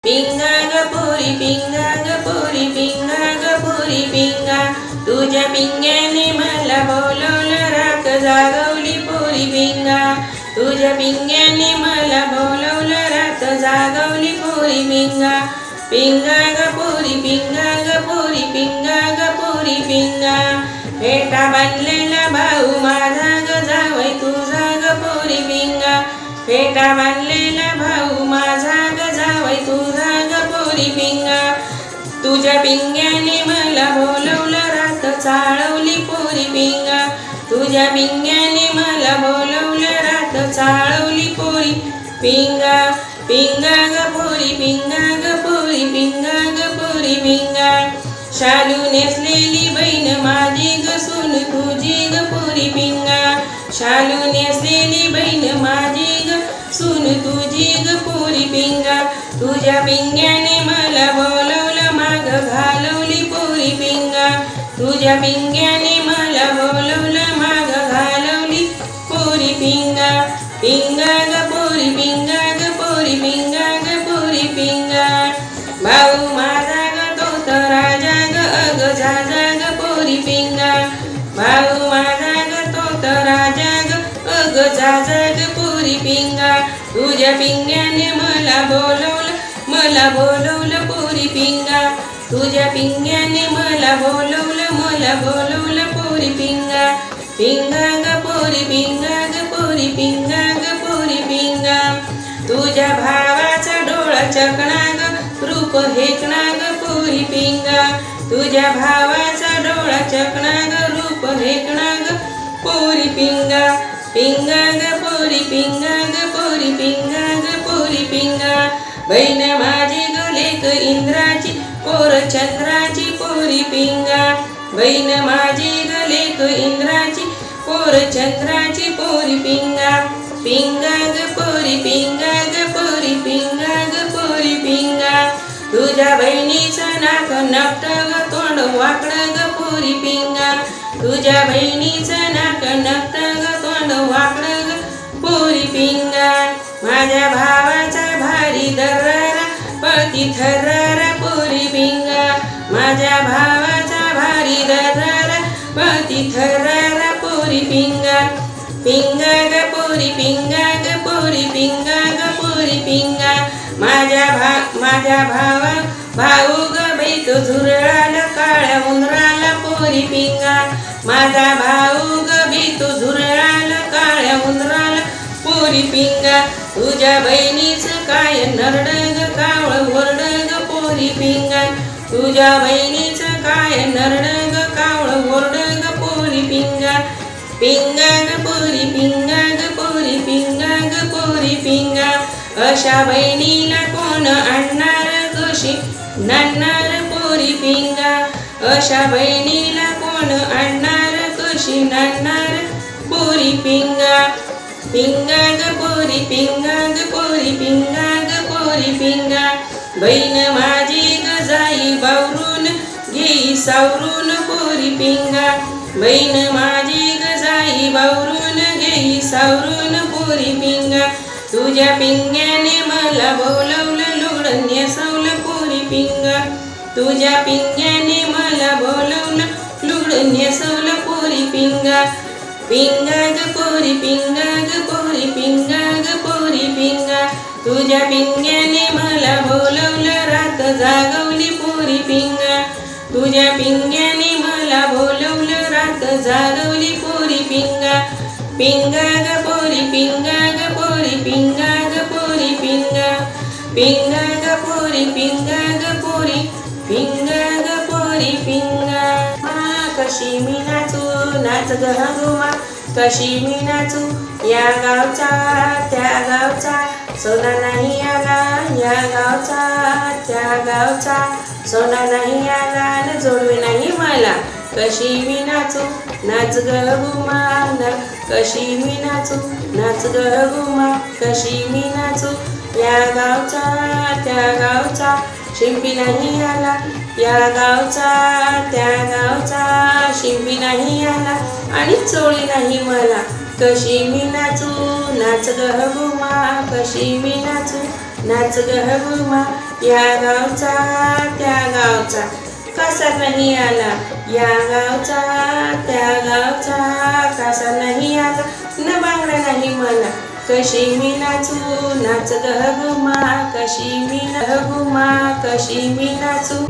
पिंगा ग पोरी पिंगा ग पोरी पिंगा ग पोरी पिंगा, तुझ्या पिंग्याने मला बोलवलं राख जागवली पोरी पिंगा, तुझ्या पिंग्याने मला बोलवलं राख जागवली पोरी पिंगा, पिंगा ग पोरी पिंगा ग पोरी पिंगा ग पोरी पिंगा, फेटा बांधलेला भाऊ माझा ग जावई तुझा ग पोरी पिंगा, फेटा बांधलेला भाऊ माझा ग जावई तुझा ग पोरी पिंगा, तुझ्या पिंग्याने मला बोलवलं रात चाळवली पोरी पिंगा, तुझ्या पिंग्याने मला बोलवलं रात चाळवली पोरी पिंगा, पिंगा ग पोरी पिंगा ग पोरी पिंगा ग पोरी पिंगा, शालू नेसलेली बहीण माझी ग सून तुझी ग पोरी पिंगा, शालू नेसलेली बहीण माझी ग सून तुझी ग पोरी पिंगा, तुझ्या पिंग्याने मला बोलवलं माग घालवली पोरी पिंगा, तुझ्या पिंग्याने मला बोलवलं माग घालवली पोरी पिंगा, पिंगा ग पोरी पिंगा ग पोरी पिंगा ग पोरी पिंगा, भाऊ माझा ग तो तर राजा ग अग जाजा ग पोरी पिंगा, भाऊ माझा ग तो तर राजा ग अग जाजा ग पोरी पिंगा, तुझ्या पिंग्याने मला बोलवलं पोरी पिंगा, तुझ्या पिंग्याने मला बोलवलं पोरी पिंगा, पिंगा ग पोरी पिंगा ग पोरी पिंगा ग पोरी पिंगा, तुझ्या भावाचा डोळा चकणा ग रूप हेकणा ग पोरी पिंगा, तुझ्या भावाचा डोळा चकणा ग रूप हेकणा ग पोरी पिंगा, पिंगा ग पोरी पिंगा ग पोरी पिंगा ग पोरी पिंगा, बहीण माझी ग लेक इंद्राची पोर चंद्राची पोरी पिंगा, बहीण माझी ग लेक इंद्राची पोर चंद्राची पोरी पिंगा, पिंगा ग पोरी पिंगा ग पोरी पिंगा ग पोरी पिंगा, तुझ्या बहिणीचं नाक नकट ग तोंड वाकड ग पोरी पिंगा, तुझ्या बहिणीचं नाक नकट ग तोंड वाकड ग पोरी पिंगा, माझ्या भावाचा भारी दर्रारा पळती थर्रारा पोरी पिंगा, माझ्या भावाचा भारी दर्रारा पळती थर्रारा पोरी पिंगा, पिंगा ग पोरी पिंगा ग पोरी पिंगा ग पोरी पिंगा, माझ्या भाऊ ग बैत झुरळाला काळ्या उंदराला पोरी पिंगा, माझा भाऊ ग बैत झुरळाला काळ्या उंदराला पोरी पिंगा, तुझ्या बहिणीचं काय नरड ग कावळ वरड ग पोरी पिंगा, तुझ्या बहिणीचं काय नरड ग कावळ वरड ग पोरी पिंगा, पिंगा ग पोरी पिंगा ग पोरी पिंगा ग पोरी पिंगा, अशा बहिणीला कोण आणणार कशी नांदणार पोरी पिंगा, अशा बहिणीला कोण आणणार कशी नांदणार पोरी पिंगा, पिंगा ग पोरी पिंगा ग पोरी पिंगा ग पोरी पिंगा, बहीण माझी ग जाई बावरून घेई सावरून पोरी पिंगा, बहीण माझी ग जाई बावरून घेई सावरून पोरी पिंगा, तुझ्या पिंग्याने मला बोलवलं लुगडं नेसवलं पोरी पिंगा, तुझ्या पिंग्याने मला बोलवलं लुगडं नेसवलं पोरी पिंगा, पिंगा ग पोरी पिंगा ग पोरी पिंगा ग पोरी पिंगा, तुझ्या पिंग्याने मला बोलवलं रात जागवली पोरी पिंगा, तुझ्या पिंग्याने मला बोलवलं रात जागवली पोरी पिंगा, पिंगा ग पोरी पिंगा ग पोरी पिंगा ग पोरी पिंगा, पिंगा ग पोरी पिंगा ग पोरी पिंगा ग पोरी पिंगा, कशी मी नाचू नाच ग हनुमा, कशी मी नाचू या गावचा त्या गावचा, सोना नाही आला या गावचा त्या गावचा, सोना नाही आला न जोडवे नाही मला, कशी मी नाचू नाच ग गुमा कशी मी नाचू नाच ग गुमा, कशी मी नाचू या गावचा त्या गावचा, शिंपी नाही आला या गावचा त्या गावचा, शिंपी नाही आला आणि चोळी नाही मला, कशी मी नाचू नाच ग गुमा, कशी मी नाचू नाच ग गुमा, या गावचा त्या गावचा कसा नाही आला, या गावचा त्या गावचा कसा नाही आला, न बांगडा नाही मला, कशी मी नाचू नाच ग घुमा, कशी मी घुमा, कशी मी नाचू.